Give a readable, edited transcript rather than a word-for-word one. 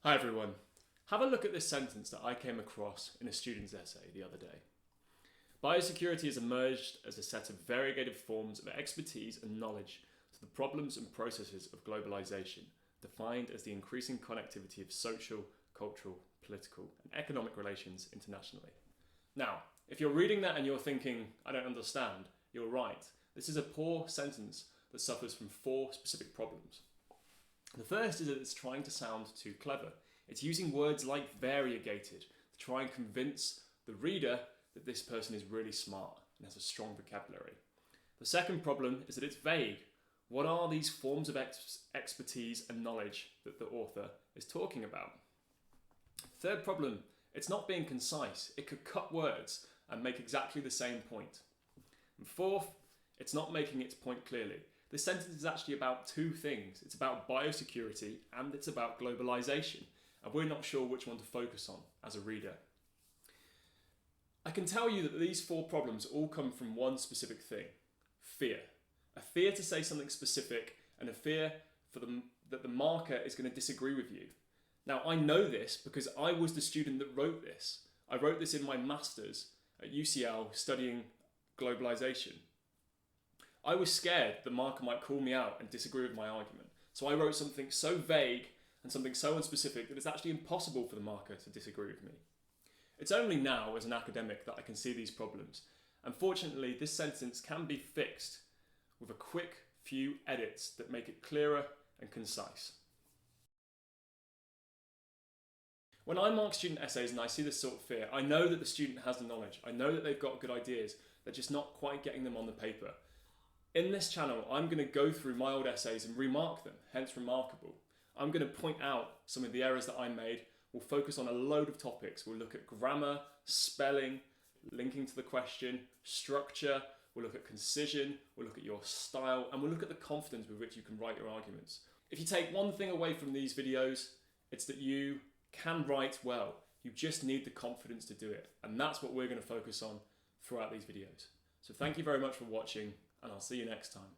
Hi everyone. Have a look at this sentence that I came across in a student's essay the other day. Biosecurity has emerged as a set of variegated forms of expertise and knowledge to the problems and processes of globalization, defined as the increasing connectivity of social, cultural, political, and economic relations internationally. Now, if you're reading that and you're thinking, I don't understand, you're right. This is a poor sentence that suffers from four specific problems. The first is that it's trying to sound too clever. It's using words like variegated to try and convince the reader that this person is really smart and has a strong vocabulary. The second problem is that it's vague. What are these forms of expertise and knowledge that the author is talking about? Third problem, it's not being concise. It could cut words and make exactly the same point. And fourth, it's not making its point clearly. This sentence is actually about two things. It's about biosecurity and it's about globalization. And we're not sure which one to focus on as a reader. I can tell you that these four problems all come from one specific thing: fear. A fear to say something specific and a fear that the marker is going to disagree with you. Now, I know this because I was the student that wrote this. I wrote this in my master's at UCL studying globalization. I was scared the marker might call me out and disagree with my argument. So I wrote something so vague and something so unspecific that it's actually impossible for the marker to disagree with me. It's only now as an academic that I can see these problems. Unfortunately, this sentence can be fixed with a quick few edits that make it clearer and concise. When I mark student essays and I see this sort of fear, I know that the student has the knowledge. I know that they've got good ideas. They're just not quite getting them on the paper. In this channel, I'm going to go through my old essays and remark them, hence remarkable. I'm going to point out some of the errors that I made. We'll focus on a load of topics. We'll look at grammar, spelling, linking to the question, structure. We'll look at concision. We'll look at your style, and we'll look at the confidence with which you can write your arguments. If you take one thing away from these videos, it's that you can write well. You just need the confidence to do it. And that's what we're going to focus on throughout these videos. So thank you very much for watching, and I'll see you next time.